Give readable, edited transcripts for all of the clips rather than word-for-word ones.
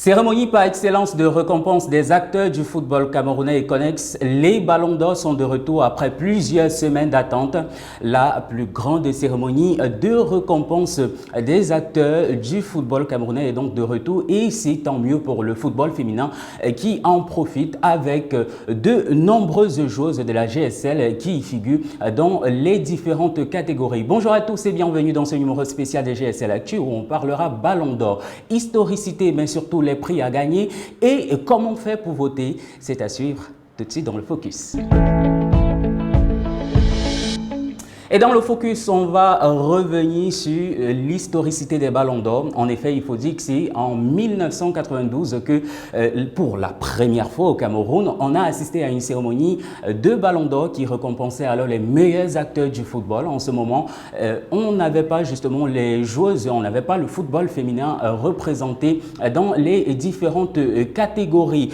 Cérémonie par excellence de récompense des acteurs du football camerounais et connexe, les Ballons d'Or sont de retour après plusieurs semaines d'attente. La plus grande cérémonie de récompense des acteurs du football camerounais est donc de retour et c'est tant mieux pour le football féminin qui en profite avec de nombreuses joueuses de la GSL qui y figurent dans les différentes catégories. Bonjour à tous et bienvenue dans ce numéro spécial des GSL Actu où on parlera Ballon d'Or, historicité mais surtout les prix à gagner et comment on fait pour voter. C'est à suivre tout de suite dans le Focus. Et dans le Focus, on va revenir sur l'historicité des Ballons d'Or. En effet, il faut dire que c'est en 1992 que, pour la première fois au Cameroun, on a assisté à une cérémonie de Ballons d'Or qui récompensait alors les meilleurs acteurs du football. En ce moment, on n'avait pas justement les joueuses, on n'avait pas le football féminin représenté dans les différentes catégories.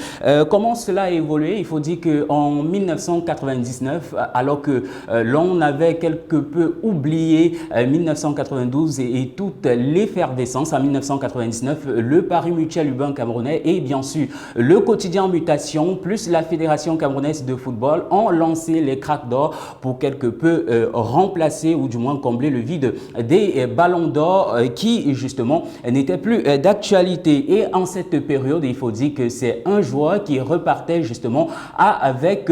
Comment cela a évolué? Il faut dire qu'en 1999, alors que l'on avait quelque peu oublié 1992 et toute l'effervescence. En 1999, le Paris Mutuel Urbain camerounais et bien sûr le quotidien Mutation plus la Fédération camerounaise de football ont lancé les cracks d'or pour quelque peu remplacer ou du moins combler le vide des ballons d'or qui justement n'étaient plus d'actualité. Et en cette période, il faut dire que c'est un joueur qui repartait justement avec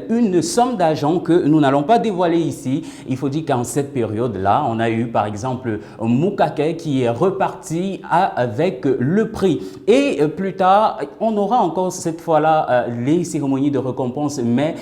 une somme d'argent que nous n'allons pas dévoiler ici. Il faut dire qu'en cette période-là, on a eu par exemple Moukake qui est reparti avec le prix. Et plus tard, on aura encore cette fois-là les cérémonies de récompense, mais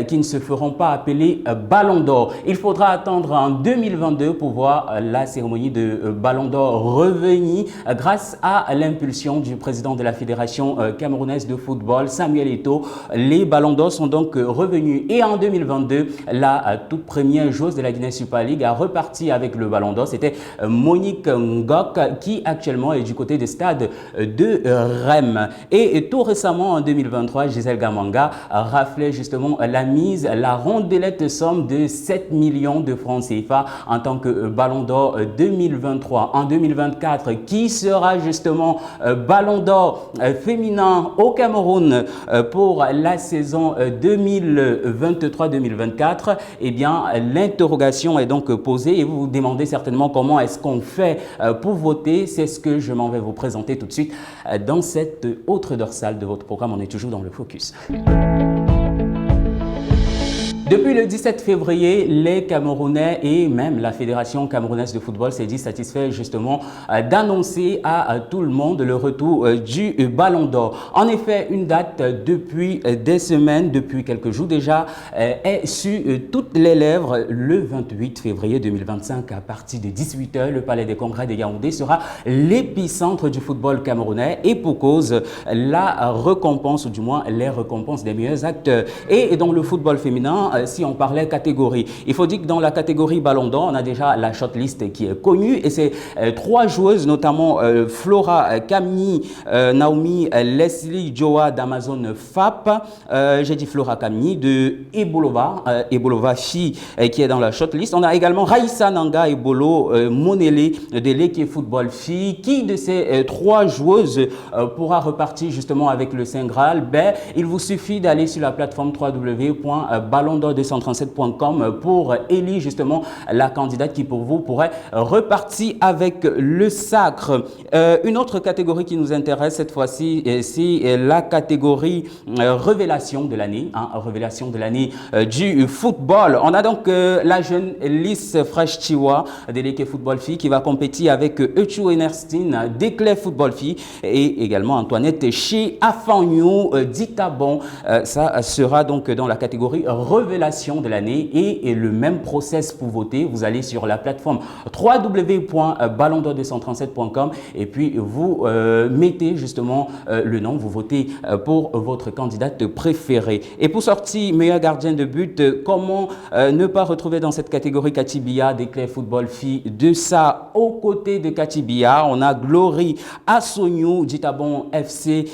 qui ne se feront pas appeler Ballon d'Or. Il faudra attendre en 2022 pour voir la cérémonie de Ballon d'Or revenir grâce à l'impulsion du président de la Fédération camerounaise de football, Samuel Eto'o. Les Ballons d'Or sont donc revenus. Et en 2022, la toute première joueuse de la Guinée Super League a reparti avec le Ballon d'Or. C'était Monique Ngok qui actuellement est du côté des stades de Rennes. Et tout récemment en 2023, Gisèle Gamanga raflait justement la mise, la rondelette somme de 7 millions de francs CFA en tant que Ballon d'Or 2023. En 2024, qui sera justement Ballon d'Or féminin au Cameroun pour la saison 2023-2024? Eh bien, l'interrogation est donc posée et vous vous demandez certainement comment est-ce qu'on fait pour voter. C'est ce que je m'en vais vous présenter tout de suite dans cette autre dorsale de votre programme. On est toujours dans le Focus. Depuis le 17 février, les Camerounais et même la Fédération camerounaise de football s'est dit satisfait justement d'annoncer à tout le monde le retour du Ballon d'Or. En effet, une date depuis des semaines, depuis quelques jours déjà, est sur toutes les lèvres. Le 28 février 2025, à partir de 18 h, le Palais des Congrès de Yaoundé sera l'épicentre du football camerounais et pour cause la récompense, ou du moins les récompenses des meilleurs acteurs. Et dans le football féminin, si on parlait catégorie, il faut dire que dans la catégorie Ballon d'Or, on a déjà la shortlist qui est connue et c'est trois joueuses, notamment Flora Kamni, Naomi Leslie Joa d'Amazon FAP, j'ai dit Flora Kamni de Ebolova Chi qui est dans la shortlist. On a également Raissa Nanga Ebolo Monele de l'équipe football fille. Qui de ces trois joueuses pourra repartir justement avec le Saint Graal? Ben, il vous suffit d'aller sur la plateforme www.ballondor237.com pour élire justement la candidate qui pour vous pourrait repartir avec le sacre. Une autre catégorie qui nous intéresse cette fois-ci, c'est la catégorie révélation de l'année, révélation de l'année du football. On a donc la jeune Lys Fresh-Chiwa de l'équipe football fille qui va compétir avec Echu Enerstein d'Éclair football fille et également Antoinette chez Afanyou d'Itabon. Ça sera donc dans la catégorie révélation de l'année et le même process pour voter. Vous allez sur la plateforme www.ballondor237.com et puis vous mettez justement le nom, vous votez pour votre candidate préférée. Et pour sortir meilleur gardien de but, comment ne pas retrouver dans cette catégorie Cathy Biya d'Éclair football fille? De ça, aux côtés de Cathy Biya, on a Glory Assognou d'Itabon FC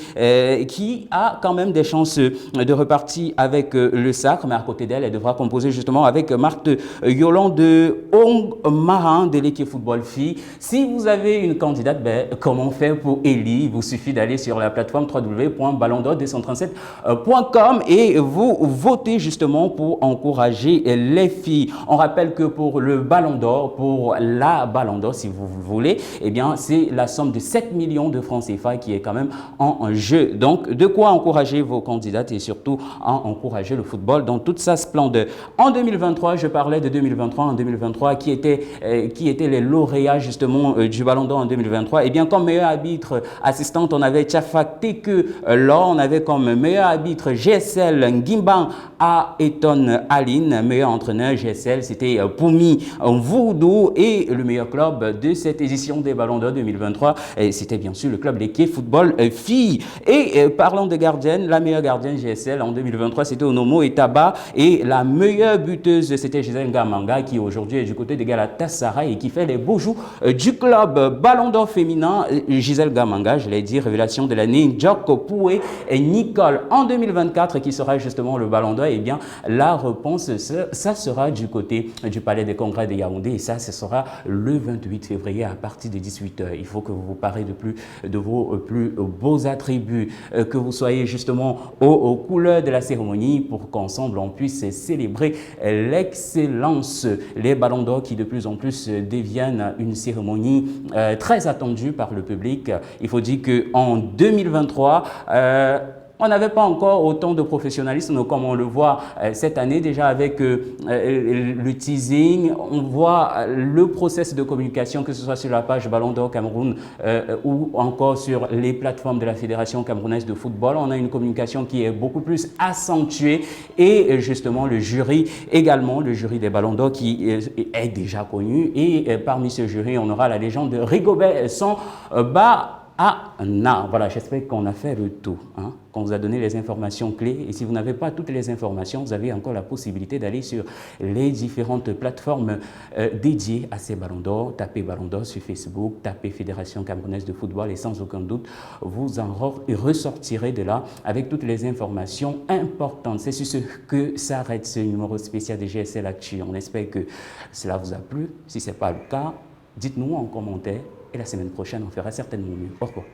qui a quand même des chances de repartir avec le sacre, mais à côté d'elle, d'elle. Elle devra composer justement avec Marthe Yolande de Hong Marin de l'équipe football filles. Si vous avez une candidate, comment faire pour élire? Il vous suffit d'aller sur la plateforme www.ballondor237.com et vous votez justement pour encourager les filles. On rappelle que pour le Ballon d'Or, pour la Ballon d'Or, si vous voulez, eh bien, c'est la somme de 7 millions de francs CFA qui est quand même en jeu. Donc, de quoi encourager vos candidates et surtout encourager le football dans toute sa splendeur. En 2023, je parlais de 2023, en 2023, qui étaient les lauréats justement du Ballon d'Or en 2023. Eh bien, comme meilleur arbitre assistante, on avait Tchafak Teke Laure, on avait comme meilleur arbitre GSL Ngimban A. Eton Aline, meilleur entraîneur GSL, c'était Poumi Voudou, et le meilleur club de cette édition des Ballons d'Or 2023, c'était bien sûr le club Léké Football Filles. Et parlons de gardienne, la meilleure gardienne GSL en 2023, c'était Onomo Etaba, et la meilleure buteuse, c'était Gisèle Ngamanga, qui aujourd'hui est du côté de Galatasaray et qui fait les beaux jours du club Ballon d'Or féminin. Gisèle Ngamanga, je l'ai dit, révélation de l'année. Djoko Poué et Nicole en 2024, qui sera justement le Ballon d'Or. Eh bien, la réponse, ça sera du côté du Palais des Congrès de Yaoundé, et ça, ce sera le 28 février à partir de 18 h. Il faut que vous vous parlez de vos plus beaux attributs, que vous soyez justement aux couleurs de la cérémonie pour qu'ensemble on puisse célébrer l'excellence. Les Ballons d'Or qui de plus en plus deviennent une cérémonie très attendue par le public. Il faut dire qu'en 2023, on n'avait pas encore autant de professionnalisme comme on le voit cette année déjà avec le teasing. On voit le process de communication, que ce soit sur la page Ballon d'Or Cameroun ou encore sur les plateformes de la Fédération camerounaise de football. On a une communication qui est beaucoup plus accentuée, et justement le jury également, le jury des Ballons d'Or qui est déjà connu. Et parmi ce jury, on aura la légende de Rigobert Samba. Non, voilà, j'espère qu'on a fait le tout, qu'on vous a donné les informations clés. Et si vous n'avez pas toutes les informations, vous avez encore la possibilité d'aller sur les différentes plateformes dédiées à ces Ballons d'Or. Tapez Ballon d'Or sur Facebook, tapez Fédération camerounaise de football, et sans aucun doute, vous en ressortirez de là avec toutes les informations importantes. C'est sur ce que s'arrête ce numéro spécial de GSL Actu. On espère que cela vous a plu. Si ce n'est pas le cas, dites-nous en commentaire. Et la semaine prochaine, on fera certainement mieux. Au revoir.